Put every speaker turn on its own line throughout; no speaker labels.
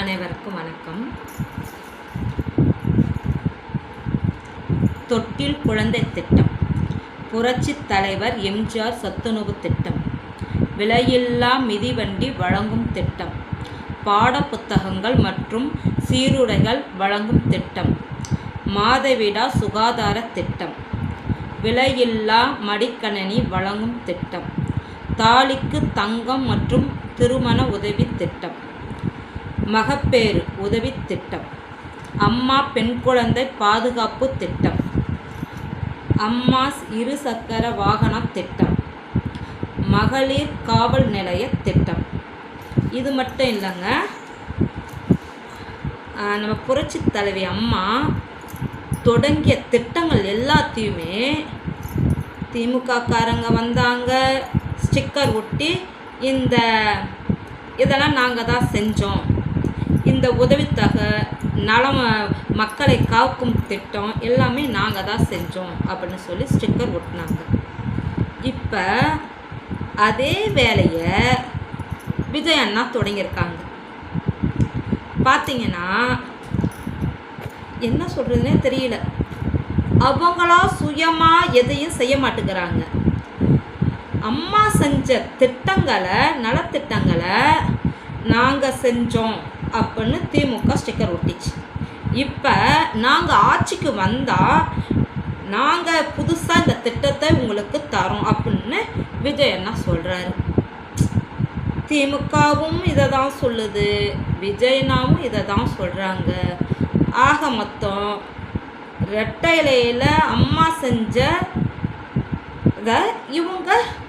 அனைவருக்கும் வணக்கம். தொட்டில் குழந்தை திட்டம், புரட்சி தலைவர் எம்ஜிஆர் சத்துணவு திட்டம், விலையில்லா மிதிவண்டி வழங்கும் திட்டம், பாட புத்தகங்கள் மற்றும் சீருடைகள் வழங்கும் திட்டம், மாதவிடா சுகாதார திட்டம், விலையில்லா மடிக்கணினி வழங்கும் திட்டம், தாலிக்கு தங்கம் மற்றும் திருமண உதவி திட்டம், மகப்பேறு உதவி திட்டம், அம்மா பெண் குழந்தை பாதுகாப்பு திட்டம், அம்மா இருசக்கர வாகன திட்டம், மகளிர் காவல் நிலைய திட்டம். இது மட்டும் இல்லைங்க, நம்ம புரட்சி தலைவி அம்மா தொடங்கிய திட்டங்கள் எல்லாத்தையுமே திமுக காரங்க வந்தாங்க, ஸ்டிக்கர் ஒட்டி இதெல்லாம் நாங்கள் தான் செஞ்சோம், இந்த உதவித்தொகை நலம் மக்களை காக்கும் திட்டம் எல்லாமே நாங்கள் தான் செஞ்சோம் அப்படின்னு சொல்லி ஸ்டிக்கர் ஒட்டினாங்க. இப்போ அதே வேலையை விஜய் அண்ணா தொடங்கியிருக்காங்க. பார்த்தீங்கன்னா என்ன சொல்கிறதுனே தெரியல, அவங்களா சுயமாக எதையும் செய்ய மாட்டேங்கிறாங்க. அம்மா செஞ்ச திட்டங்களை, நலத்திட்டங்களை நாங்கள் செஞ்சோம் அப்படின்னு திமுக ஸ்டிக்கர் ஒட்டிச்சு. இப்போ நாங்கள் ஆட்சிக்கு வந்தால் நாங்கள் புதுசாக இந்த திட்டத்தை உங்களுக்கு தரோம் அப்படின்னு விஜய் அண்ணா சொல்கிறாரு. திமுகவும் இதை தான் சொல்லுது, விஜயனாவும் இதை தான் சொல்கிறாங்க. ஆக மொத்தம் ரெட்டை இலையில் அம்மா செஞ்ச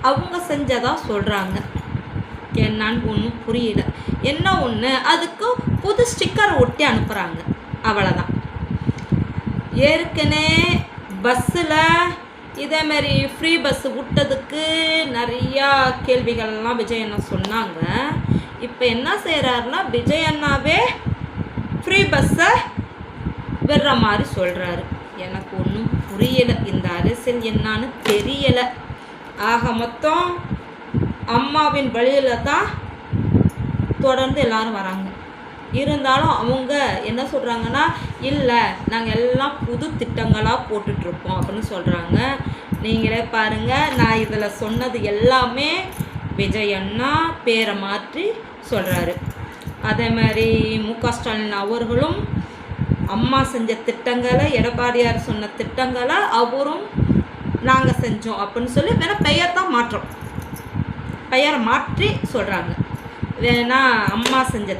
அவங்க செஞ்சதாக சொல்கிறாங்க. என்னான்னு ஒன்றும் புரியல. என்ன ஒன்று, அதுக்கு புது ஸ்டிக்கர் ஒட்டி அனுப்புகிறாங்க, அவ்வளோதான். ஏற்கனவே பஸ்ஸில் இதேமாரி ஃப்ரீ பஸ்ஸு விட்டதுக்கு நிறையா கேள்விகள்லாம் விஜய் அண்ணா சொன்னாங்க. இப்போ என்ன செய்கிறாருன்னா, விஜய் அண்ணாவே ஃப்ரீ பஸ்ஸை விடுற மாதிரி சொல்கிறாரு. எனக்கு ஒன்றும் புரியலை, இந்த அரசியல் என்னான்னு தெரியலை. ஆக மொத்தம் அம்மாவின் வழியில் தான் தொடர்ந்து எல்லாரும் வராங்க. இருந்தாலும் அவங்க என்ன சொல்கிறாங்கன்னா, இல்லை நாங்கள் எல்லாம் புது திட்டங்களாக போட்டுட்ருப்போம் அப்படின்னு சொல்கிறாங்க. நீங்களே பாருங்கள், நான் இதில் சொன்னது எல்லாமே விஜய் அண்ணா பேரை மாற்றி சொல்கிறாரு. அதே மாதிரி முக ஸ்டாலின் அவர்களும் அம்மா செஞ்ச திட்டங்களை, எடப்பாடியார் சொன்ன திட்டங்களை அவரும் நாங்கள் செஞ்சோம் அப்படின்னு சொல்லி வேணா பெயர் தான் மாற்றோம், பெயரை மாற்றி சொல்கிறாங்க. வேணா அம்மா செஞ்ச